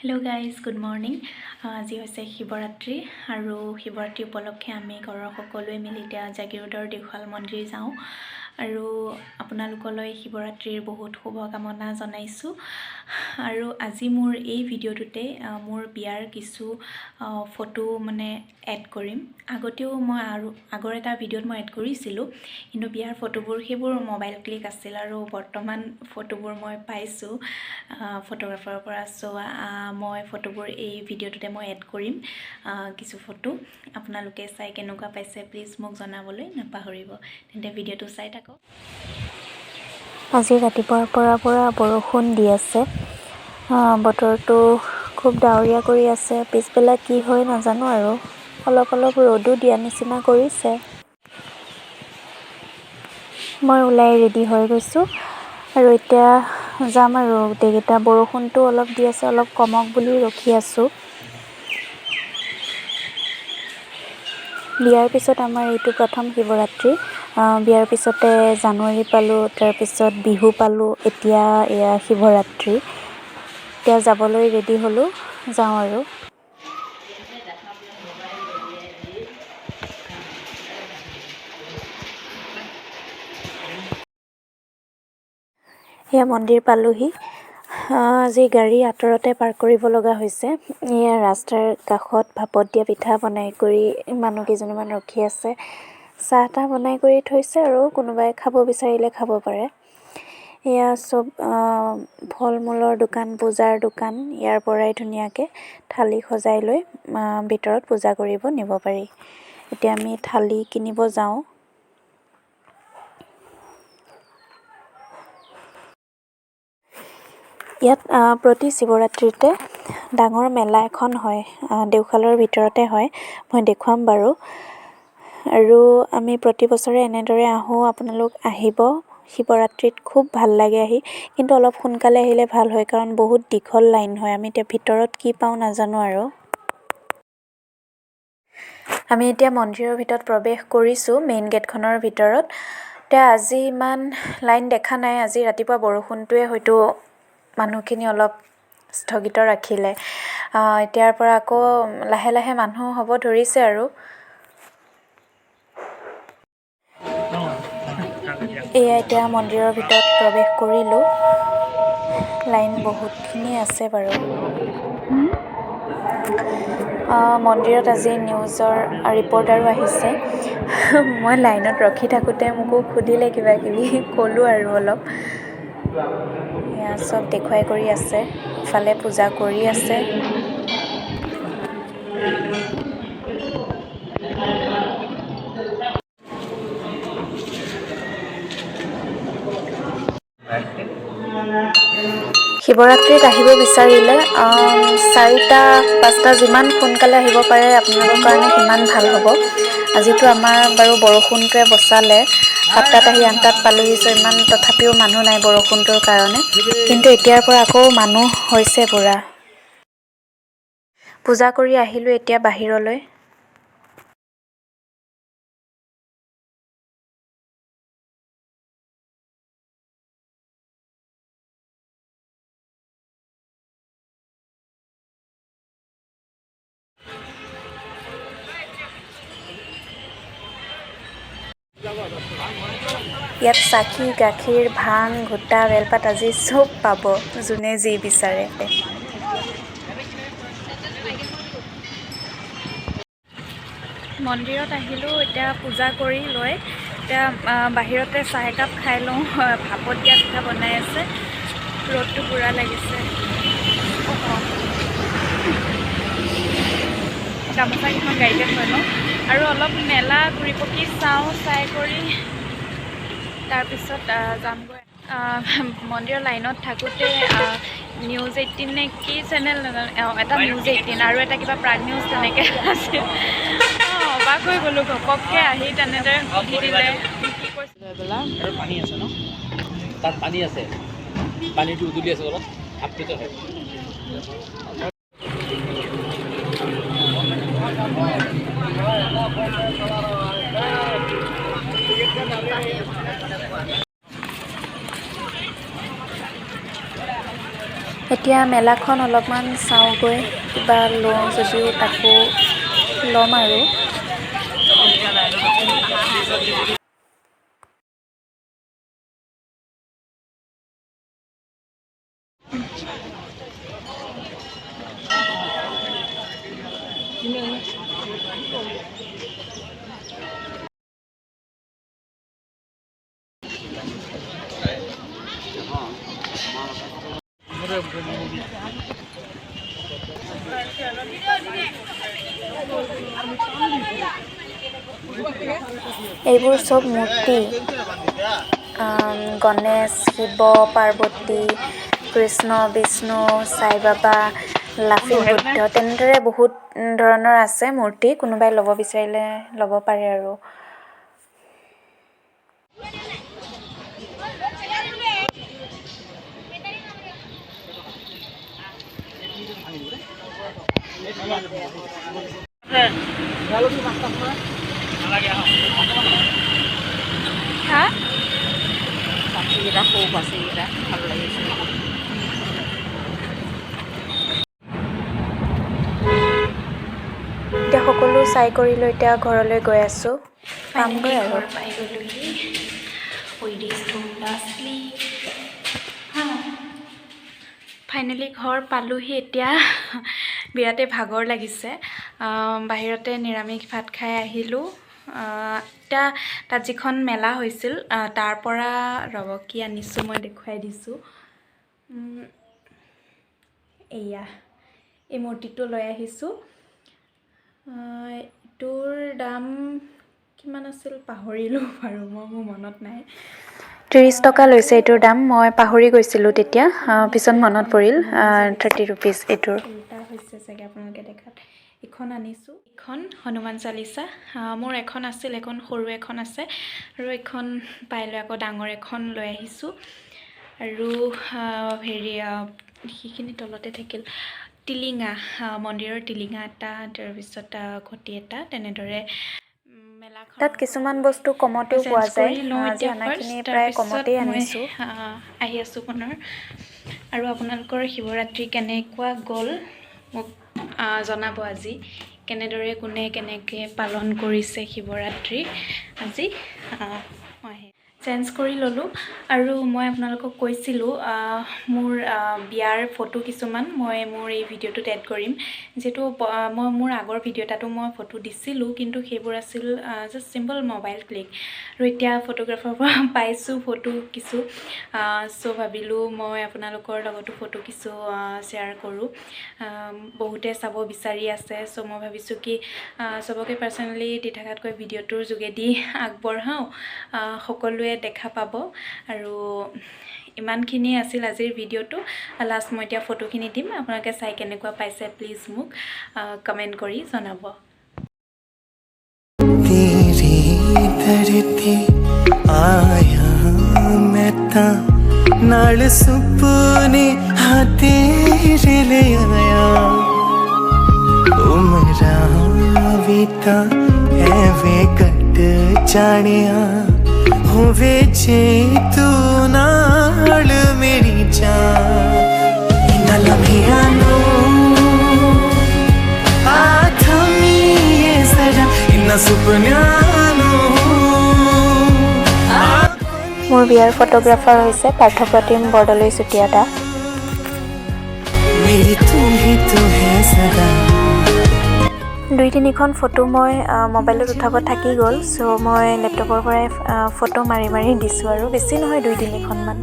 Hello guys, good morning. আজি হৈছে শিৱৰাত্ৰি আৰু শিৱৰাত্ৰি উপলক্ষে আমি ঘৰৰ সকলোৱে মিলি জাগিৰোডৰ দেওশাল মন্দিৰ যাওঁ আৰু আপোনালোকলৈ শিৱৰাত্ৰিৰ বহুত শুভকামনা জনাইছোঁ আৰু আজি মোৰ এই ভিডিঅ'টোতে মোৰ বিয়াৰ কিছু ফটো এড কৰিম। আগতেও মই আগৰ এটা ভিডিঅ'ত মই এড কৰিছিলোঁ, কিন্তু বিয়াৰ ফটোবোৰ সেইবোৰ মোবাইল ক্লিক আছিল আৰু বৰ্তমান ফটোবোৰ মই পাইছোঁ ফটোগ্ৰাফাৰৰ পৰা। মই ফটোবোৰ এই ভিডিঅ'টোতে মই এড কৰিম কিছু ফটো। আপোনালোকে চাই কেনেকুৱা পাইছে প্লিজ মোক জনাবলৈ নাপাহৰিব। তেন্তে ভিডিঅ'টো চাই থাকক। আজি ৰাতিপুৱাৰ পৰা বৰষুণ দি আছে, বতৰটো খুব ডাৱৰীয়া কৰি আছে। পিছবেলা কি হয় নাজানো আৰু অলপ ৰ'দো দিয়া নিচিনা কৰিছে। মই ওলাই ৰেডি হৈ গৈছোঁ আৰু এতিয়া যাম আৰু গোটেইকেইটা। বৰষুণটো অলপ দি আছে, অলপ কমক বুলি ৰখি আছোঁ। বিয়াৰ পিছত আমাৰ এইটো প্ৰথম শিৱৰাত্ৰি। বিয়াৰ পিছতে জানুৱাৰী পালোঁ, তাৰপিছত বিহু পালোঁ, এতিয়া এয়া শিৱৰাত্ৰি। এতিয়া যাবলৈ ৰেডি হ'লোঁ, যাওঁ আৰু। এয়া মন্দিৰ পালোহি। আজি গাড়ী আঁতৰতে পাৰ্ক কৰিব লগা হৈছে। এয়া ৰাস্তাৰ কাষত ভাপত দিয়া পিঠা বনাই কৰি মানুহ কেইজনীমান ৰখি আছে। চাহ তাহ বনাই কৰি থৈছে আৰু কোনোবাই খাব বিচাৰিলে খাব পাৰে। এয়া চব ফল মূলৰ দোকান, পূজাৰ দোকান। ইয়াৰ পৰাই ধুনীয়াকৈ থালি সজাই লৈ ভিতৰত পূজা কৰিব নিব পাৰি। এতিয়া আমি থালি কিনিব যাওঁ। ইয়াত প্ৰতি শিৱৰাত্ৰিতে ডাঙৰ মেলা এখন হয়, দেওশালৰ ভিতৰতে হয়। মই দেখুৱাম বাৰু। আৰু আমি প্ৰতি বছৰে এনেদৰে আহোঁ। আপোনালোক আহিব। শিৱৰাত্ৰিত খুব ভাল লাগে আহি, কিন্তু অলপ সোনকালে আহিলে ভাল হয়, কাৰণ বহুত দীঘল লাইন হয়। আমি এতিয়া ভিতৰত কি পাওঁ নাজানো আৰু। আমি এতিয়া মন্দিৰৰ ভিতৰত প্ৰৱেশ কৰিছোঁ, মেইন গেটখনৰ ভিতৰত। এতিয়া আজি ইমান লাইন দেখা নাই। আজি ৰাতিপুৱা বৰষুণটোৱে হয়তো মানুহখিনি অলপ স্থগিত ৰাখিলে। এতিয়াৰ পৰা আকৌ লাহে লাহে মানুহ হ'ব ধৰিছে আৰু। এয়া এতিয়া মন্দিৰৰ ভিতৰত প্ৰৱেশ কৰিলোঁ। লাইন বহুতখিনি আছে বাৰু। মন্দিৰত আজি নিউজৰ ৰিপৰ্টাৰো আহিছে। মই লাইনত ৰখি থাকোঁতে মোকো সুধিলে কিবা কিবি, ক'লোঁ আৰু অলপ। এয়া চব দেখুৱাই কৰি আছে, ইফালে পূজা কৰি আছে। শিৱৰাত্ৰিত আহিব বিচাৰিলে 4-5টা যিমান সোনকালে আহিব পাৰে আপোনালোকৰ কাৰণে সিমান ভাল হ'ব। আজিতো আমাৰ বাৰু বৰষুণটোৱে বচালে। 7টাত আহি 8টাত পালোহি, ইমান তথাপিও মানুহ নাই বৰষুণটোৰ কাৰণে। কিন্তু এতিয়াৰ পৰা আকৌ মানুহ হৈছে পুৰা। পূজা কৰি আহিলোঁ এতিয়া বাহিৰলৈ। ইয়াত চাকি, গাখীৰ, ভাং, ঘোটা, বেলপাত আজি চব পাব, যোনে যি বিচাৰে। মন্দিৰত আহিলোঁ, এতিয়া পূজা কৰি লৈ এতিয়া বাহিৰতে চাহ একাপ খাই লওঁ। ভাপত দিয়া পিঠা বনাই আছে, ৰ'দটো পূৰা লাগিছে। গামোচাকেইখন গাড়ীতে থৈ লওঁ আৰু অলপ মেলা ঘূৰি পকি চাওঁ। চাই কৰি তাৰপিছত যামগৈ। মন্দিৰৰ লাইনত থাকোঁতে নিউজ 18 নে কি চেনেল এটা নিউজ 18 আৰু এটা কিবা প্ৰাগ নিউজ তেনেকৈ আছে। অবাক হৈ গ'লোঁ, ঘপককৈ আহি তেনেদৰে সুধি দিলে কি কৈছে। আৰু পানী আছে ন, তাত পানী আছে, পানীটো উতলি আছে অলপ আপটোতে হয়। এতিয়া মেলাখন অলপমান চাওঁগৈ, কিবা লওঁ যদিও তাকো ল'ম আৰু। এইবোৰ চব মূৰ্তি, গণেশ, শিৱ, পাৰ্বতী, কৃষ্ণ, বিষ্ণু, সাই বাবা, লাফিং বুদ্ধ, তেনেদৰে বহুত ধৰণৰ আছে মূৰ্তি। কোনোবাই ল'ব বিচাৰিলে ল'ব পাৰে আৰু। এতিয়া সকলো চাই কৰি লৈ এতিয়া ঘৰলৈ গৈ আছোঁ, পামগৈ আৰু। ঘৰ পাই গ'লোহি। ফাইনেলি ঘৰ পালোহি। এতিয়া বিৰাটেই ভাগৰ লাগিছে। বাহিৰতে নিৰামিষ ভাত খাই আহিলোঁ। এতিয়া তাত যিখন মেলা হৈছিল তাৰ পৰা ৰ'ব কি আনিছোঁ মই দেখুৱাই দিছোঁ। এয়া এই মূৰ্তিটো লৈ আহিছোঁ। এইটোৰ দাম কিমান আছিল পাহৰিলোঁ বাৰু, মোৰ মনত নাই। 30 টকা লৈছে এইটোৰ দাম। মই পাহৰি গৈছিলোঁ তেতিয়া, পিছত মনত পৰিল 30 ৰুপিজ এইটোৰ। উল্টা হৈছে চাগে আপোনালোকে দেখাত। এইখন আনিছোঁ, এইখন হনুমান চালিচা। মোৰ এখন আছিল, এখন সৰু এখন আছে, আৰু এখন পাই লৈ আকৌ ডাঙৰ এখন লৈ আহিছোঁ। আৰু হেৰি সেইখিনি তলতে থাকিল টিলিঙা, মন্দিৰৰ টিলিঙা এটা, তাৰপিছত ঘটি এটা, তেনেদৰে তাত কিছুমান বস্তু কমতেও পোৱা যায়। আজি অনাখিনি প্ৰায় কমতেই মই আনিছোঁ। আহি আছোঁ পুনৰ। আৰু আপোনালোকৰ শিৱৰাত্ৰি কেনেকুৱা গ'ল মোক জনাব। আজি কেনেদৰে কোনে কেনেকৈ পালন কৰিছে শিৱৰাত্ৰি আজি। মই চেঞ্জ কৰি ল'লোঁ। আৰু মই আপোনালোকক কৈছিলোঁ মোৰ বিয়াৰ ফটো কিছুমান মই মোৰ এই ভিডিঅ'টোত এড কৰিম। যিহেতু মই মোৰ আগৰ ভিডিঅ' এটাতো মই ফটো দিছিলোঁ, কিন্তু সেইবোৰ আছিল জাষ্ট চিম্পল মোবাইল ক্লিক। আৰু এতিয়া ফটোগ্ৰাফাৰৰ পৰা পাইছোঁ ফটো কিছু, চ' ভাবিলোঁ মই আপোনালোকৰ লগতো ফটো কিছু শ্বেয়াৰ কৰোঁ। বহুতে চাব বিচাৰি আছে, চ' মই ভাবিছোঁ কি চবকে পাৰ্চনেলি দি থকাতকৈ ভিডিঅ'টোৰ যোগেদি আগবঢ়াওঁ, সকলোৱে দেখা পাব। আৰু ইমানখিনি আছিল আজিৰ ভিডিঅ'টো। লাষ্ট মই এতিয়া ফটোখিনি দিম, আপোনালোকে চাই কেনেকুৱা পাইছে প্লিজ মোক কমেণ্ট কৰি জনাব। आया मैं तां नाल सुपने हाँ तेरे ले आया उमरा भी तां एवें कट जानिया होवे जे तू नाल मेरी जान इन्ना लम्हिया नो आथमी ये जरा इन्ना सुपन्या মোৰ বিয়াৰ ফটোগ্ৰাফাৰ হৈছে পাৰ্থপ্ৰতিম বৰদলৈ চুতীয়া দা। দুই তিনিখন ফটো মই মোবাইলত উঠাব থাকি গ'ল, চ' মই লেপটপৰ পৰাই ফটো মাৰি মাৰি দিছোঁ, আৰু বেছি নহয় 2-3খনমান।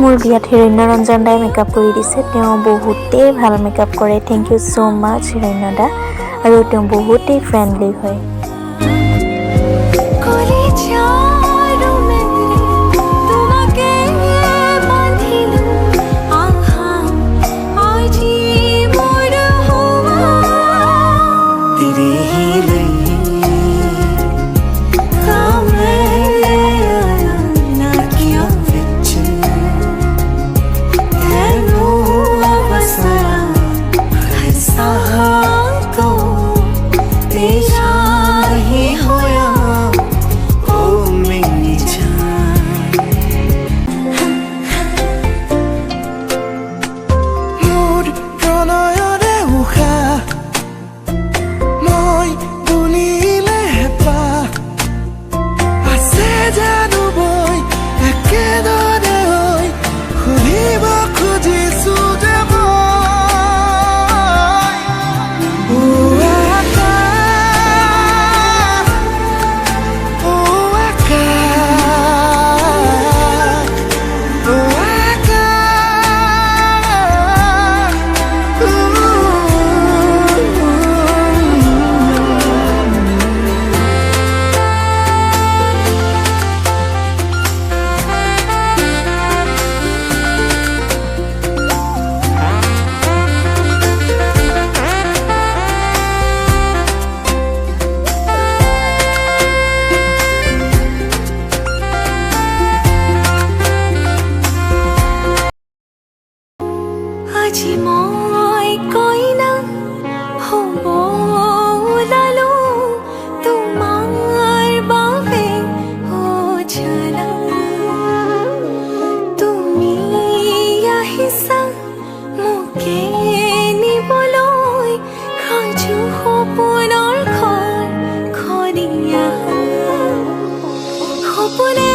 মোৰ বিয়াত হিৰণ্য ৰঞ্জন দাই মেকআপ কৰি দিছে। তেওঁ বহুতেই ভাল মেকআপ কৰে। থেংক ইউ ছ' মাছ হিৰণ্য দা। আৰু তেওঁ বহুতেই ফ্ৰেণ্ডলি হয়। আজি মই koina হ'ব ওলালো তোমাৰ বাবে জানা তুমি আহিছা মোকে নিবলৈ সাজু সপোনৰ ঘৰ খনিয়া সপোনে